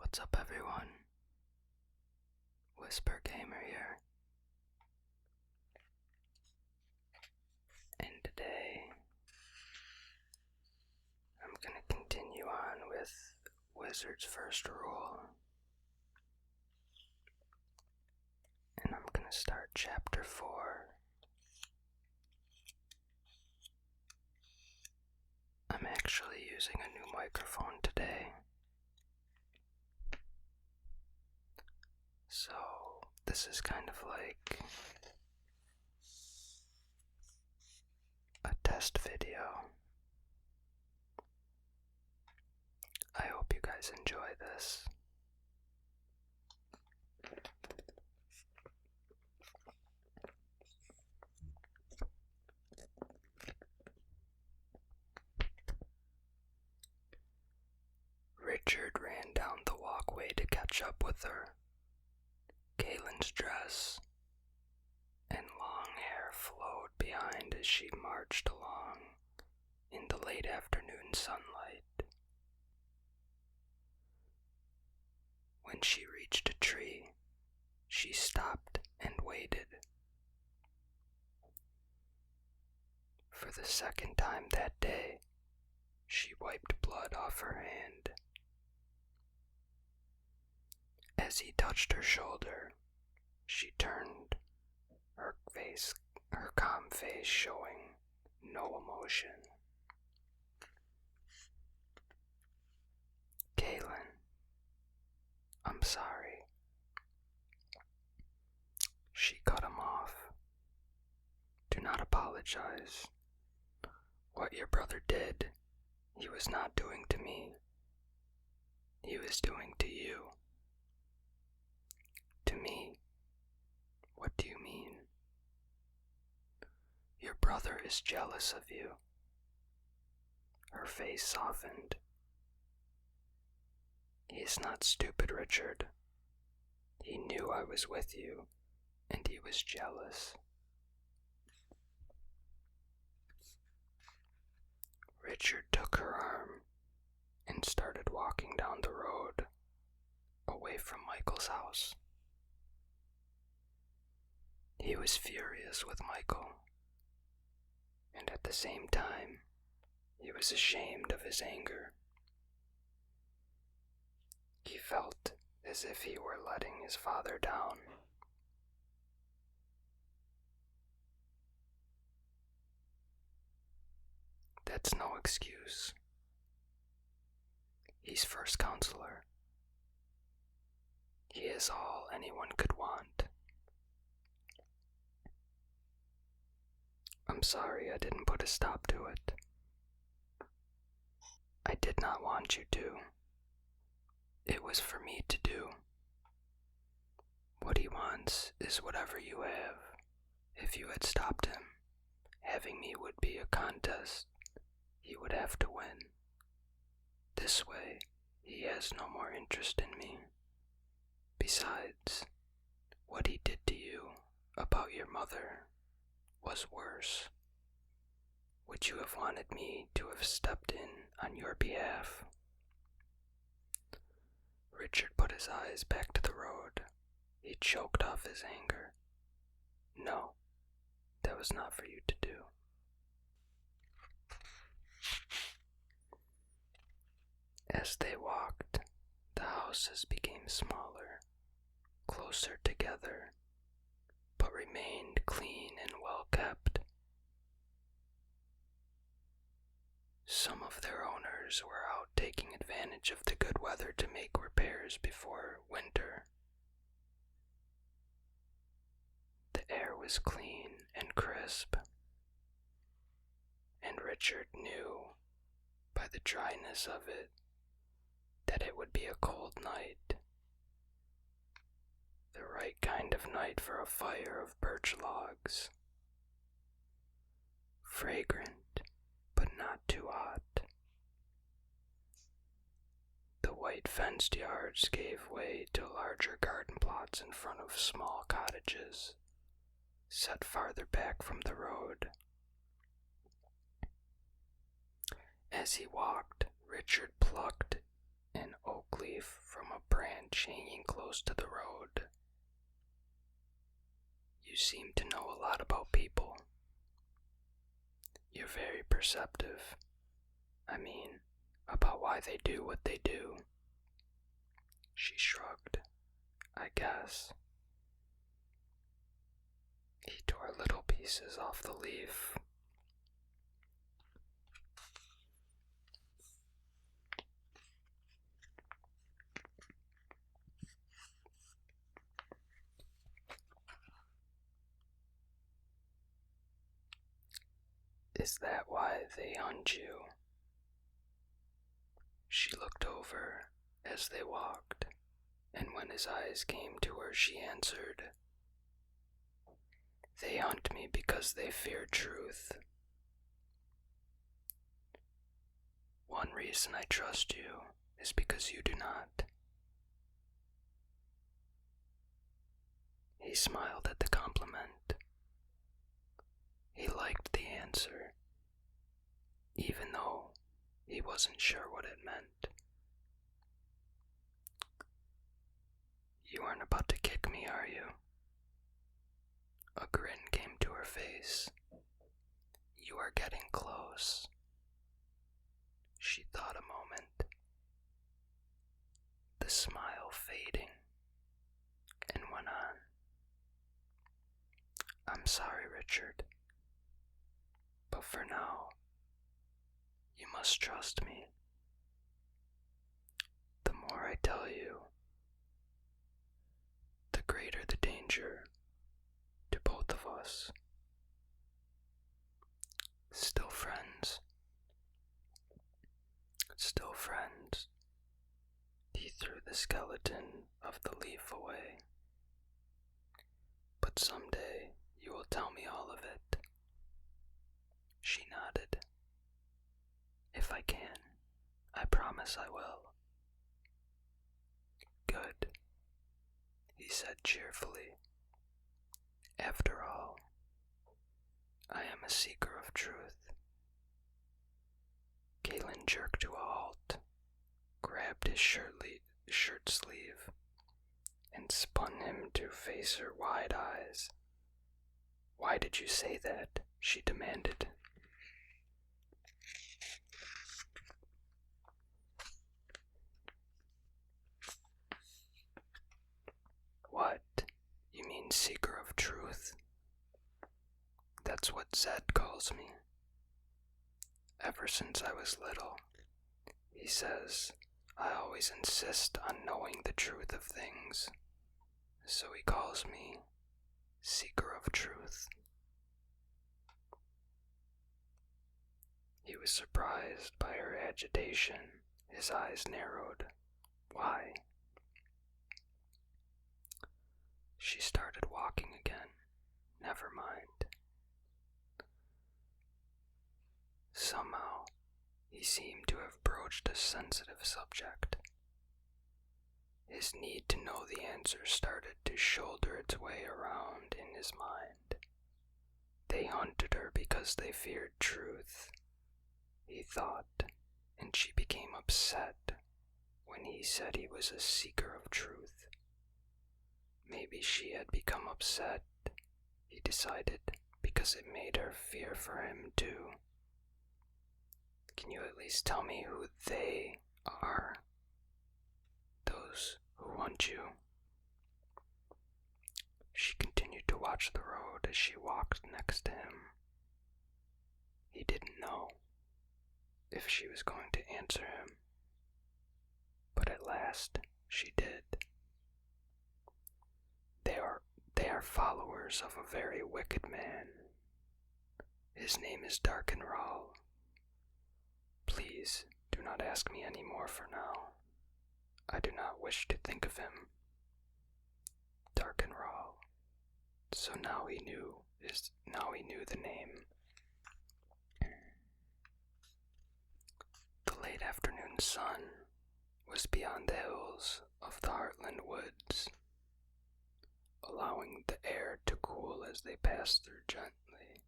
What's up, everyone? Whisper Gamer here. And today, I'm gonna continue on with Wizard's first rule. And I'm gonna start chapter 4. I'm actually using a new microphone today. So, this is kind of like a test video. I hope you guys enjoy this. Richard ran down the walkway to catch up with her. Kaylin's dress and long hair flowed behind as she marched along in the late afternoon sunlight. When she reached a tree, she stopped and waited. For the second time that day, she wiped blood off her hand. As he touched her shoulder, she turned, her calm face showing no emotion. Kaylin, I'm sorry. She cut him off. Do not apologize. What your brother did, he was not doing to me. He was doing to you. To me? What do you mean? Your brother is jealous of you. Her face softened. He is not stupid, Richard. He knew I was with you, and he was jealous. Richard took her arm and started walking down the road, away from Michael's house. He was furious with Michael, and at the same time, he was ashamed of his anger. He felt as if he were letting his father down. That's no excuse. He's first counselor. He is all anyone could want. I'm sorry I didn't put a stop to it. I did not want you to. It was for me to do. What he wants is whatever you have. If you had stopped him, having me would be a contest. He would have to win. This way, he has no more interest in me. Besides, what he did to you about your mother was worse. Would you have wanted me to have stepped in on your behalf? Richard put his eyes back to the road. He choked off his anger. No, that was not for you to do. As they walked, the houses became smaller, closer together, but remained clean and well kept. Some of their owners were out taking advantage of the good weather to make repairs before winter. The air was clean and crisp, and Richard knew, by the dryness of it, that it would be a cold night. The right kind of night for a fire of birch logs. Fragrant, but not too hot. The white fenced yards gave way to larger garden plots in front of small cottages, set farther back from the road. As he walked, Richard plucked an oak leaf from a branch branch hanging close to the road. You seem to know a lot about people. You're very perceptive. I mean, about why they do what they do. She shrugged. I guess. He tore little pieces off the leaf. Is that why they hunt you? She looked over as they walked, and when his eyes came to her, she answered, They hunt me because they fear truth. One reason I trust you is because you do not. He smiled at the compliment. He liked the answer, even though he wasn't sure what it meant. You aren't about to kick me, are you? A grin came to her face. You are getting close. She thought a moment, the smile fading, and went on. I'm sorry, Richard, but for now, you must trust me. The more I tell you, the greater the danger to both of us. Still friends. Still friends. He threw the skeleton of the leaf away. But someday you will tell me all of it. She nodded. If I can, I promise I will. Good, he said cheerfully. After all, I am a seeker of truth. Galen jerked to a halt, grabbed his shirt sleeve, and spun him to face her wide eyes. Why did you say that? She demanded. What? You mean seeker of truth? That's what Zed calls me. Ever since I was little, he says I always insist on knowing the truth of things, so he calls me seeker of truth. He was surprised by her agitation. His eyes narrowed. Why? She started walking again. Never mind. Somehow, he seemed to have broached a sensitive subject. His need to know the answer started to shoulder its way around in his mind. They hunted her because they feared truth, he thought, and she became upset when he said he was a seeker of truth. Maybe she had become upset, he decided, because it made her fear for him too. Can you at least tell me who they are? Those who want you. She continued to watch the road as she walked next to him. He didn't know if she was going to answer him, but at last she did. They are followers of a very wicked man. His name is Darkenral. Please do not ask me any more for now. I do not wish to think of him. Darkenral. So now he knew the name. The late afternoon sun was beyond the hills of the Heartland Woods, allowing the air to cool as they passed through gently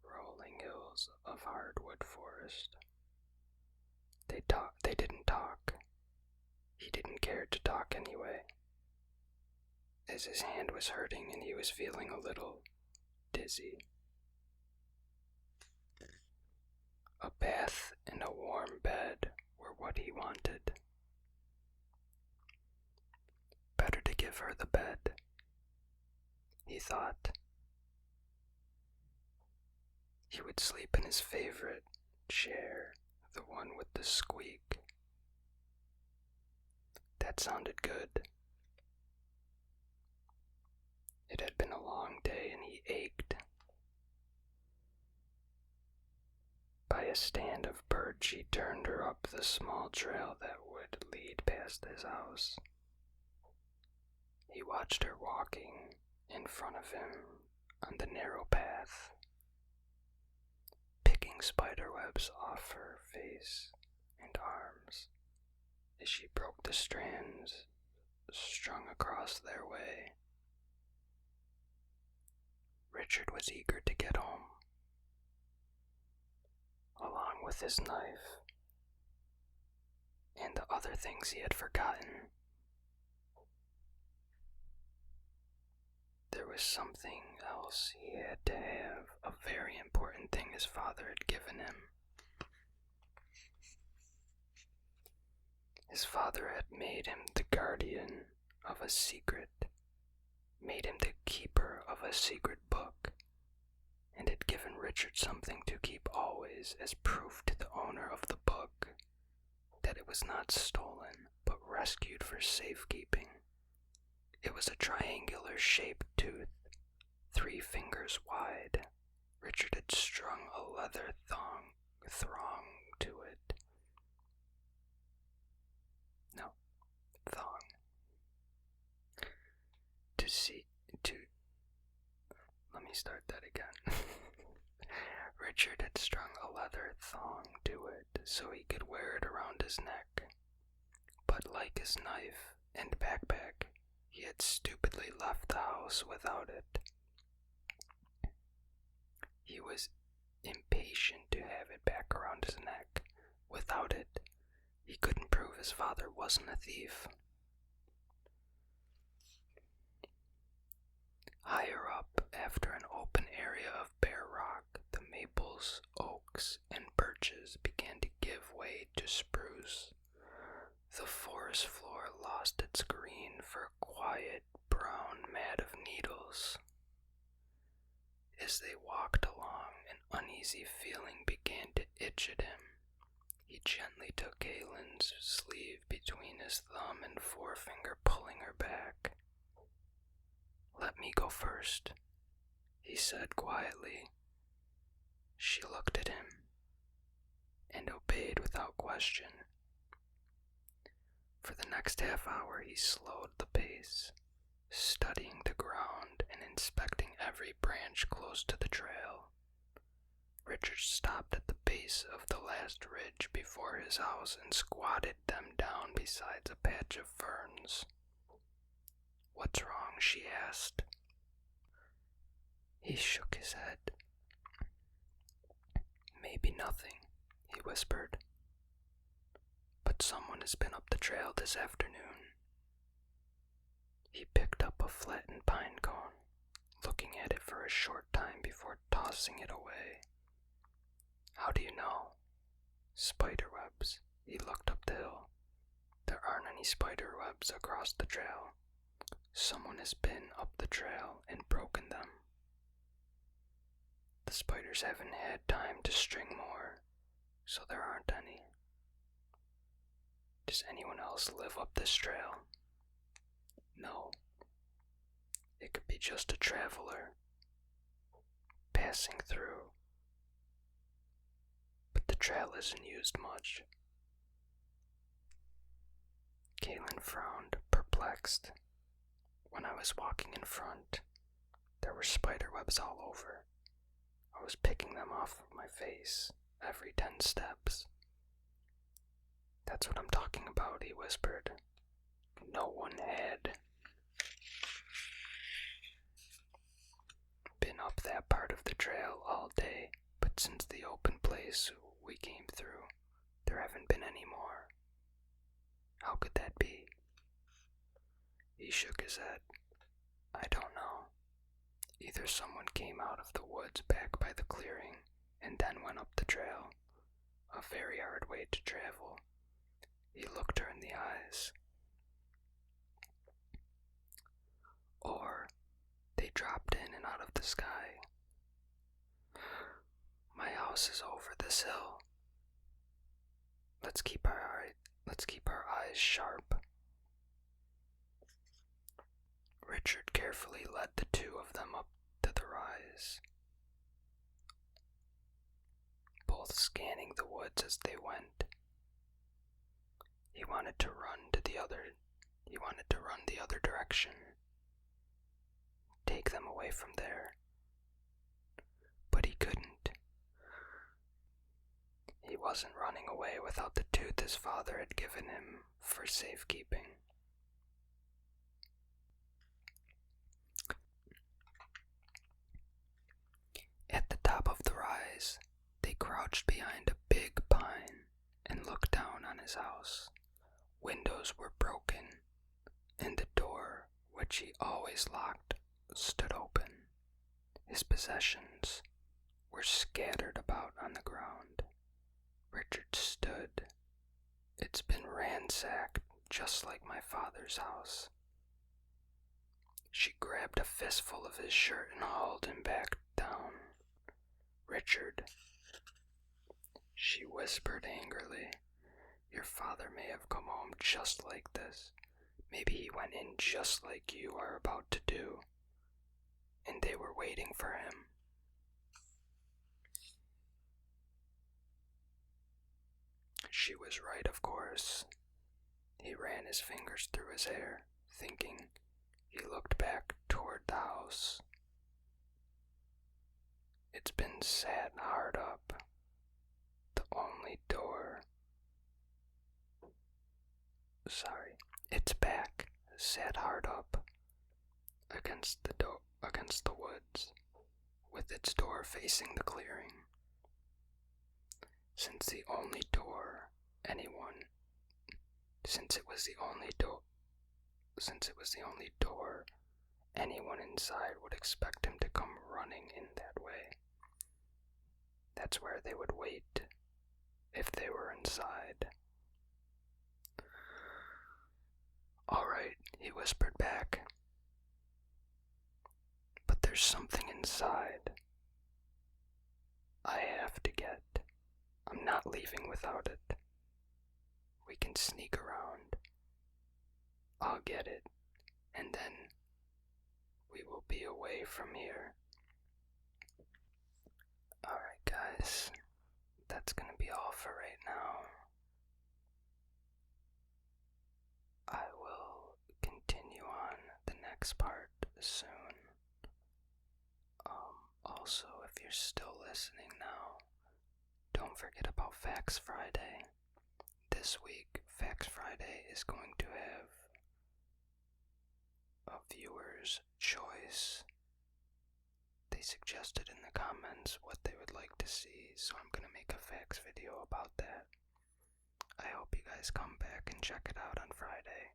rolling hills of hardwood forest. They didn't talk. He didn't care to talk anyway, as his hand was hurting and he was feeling a little dizzy. A bath and a warm bed were what he wanted. Better to give her the bed, he thought. He would sleep in his favorite chair, the one with the squeak. That sounded good. It had been a long day and he ached. By a stand of birch, he turned her up the small trail that would lead past his house. He watched her walking in front of him on the narrow path, picking spider webs off her face and arms as she broke the strands strung across their way. Richard was eager to get home, along with his knife and the other things he had forgotten. There was something else he had to have, a very important thing his father had given him. His father had made him the guardian of a secret, made him the keeper of a secret book, and had given Richard something to keep always as proof to the owner of the book that it was not stolen, but rescued for safekeeping. It was a triangular-shaped tooth, 3 fingers wide. Richard had strung a leather thong to it. No, thong. Let me start that again. Richard had strung a leather thong to it so he could wear it around his neck. But like his knife and backpack, he had stupidly left the house without it. He was impatient to have it back around his neck. Without it, he couldn't prove his father wasn't a thief. Higher up, after an open area of bare rock, the maples, oaks, and birches began to give way to spruce. The forest floor lost its green for a quiet brown mat of needles. As they walked along, an uneasy feeling began to itch at him. He gently took Kaylin's sleeve between his thumb and forefinger, pulling her back. "Let me go first," he said quietly. She looked at him and obeyed without question. For the next half hour he slowed the pace, studying the ground and inspecting every branch close to the trail. Richard stopped at the base of the last ridge before his house and squatted them down beside a patch of ferns. "What's wrong?" she asked. He shook his head. "Maybe nothing," he whispered. "But someone has been up the trail this afternoon." He picked up a flattened pine cone, looking at it for a short time before tossing it away. "How do you know?" "Spider webs." He looked up the hill. "There aren't any spider webs across the trail. Someone has been up the trail and broken them. The spiders haven't had time to string more, so there aren't any." "Does anyone else live up this trail?" "No. It could be just a traveler passing through. But the trail isn't used much." Kaylin frowned, perplexed. "When I was walking in front, there were spider webs all over. I was picking them off of my face every 10 steps. "That's what I'm talking about," he whispered. "No one had been up that part of the trail all day, but since the open place we came through, there haven't been any more. How could that be?" shook his head. I don't know. Either someone came out of the woods back by the clearing and then went up the trail, a very hard way to travel. He looked her in the eyes. Or they dropped in and out of the sky. My house is over this hill. Let's keep our eyes sharp. Richard carefully led the two of them up to the rise, both scanning the woods as they went. He wanted to run the other direction, take them away from there, but he couldn't. He wasn't running away without the tooth his father had given him for safekeeping. At the top of the rise, they crouched behind a big pine and looked down on his house. Windows were broken, and the door, which he always locked, stood open. His possessions were scattered about on the ground. Richard stood. It's been ransacked, just like my father's house. She grabbed a fistful of his shirt and hauled him back down. Richard, she whispered angrily, your father may have come home just like this. Maybe he went in just like you are about to do, and they were waiting for him. She was right, of course. He ran his fingers through his hair, thinking. He looked back toward the house. It's been sat hard up. The only door. Its back sat hard up against the woods, with its door facing the clearing. Since it was the only door anyone inside would expect him to come running in that way. That's where they would wait if they were inside. All right, he whispered back. But there's something inside I have to get. I'm not leaving without it. We can sneak around. I'll get it, and then we will be away from here. Alright guys, that's gonna be all for right now. I will continue on the next part soon. Also, if you're still listening now, don't forget about Facts Friday. This week, Facts Friday is going to have a viewer's choice. They suggested in the comments what they would like to see, so I'm going to make a facts video about that. I hope you guys come back and check it out on Friday.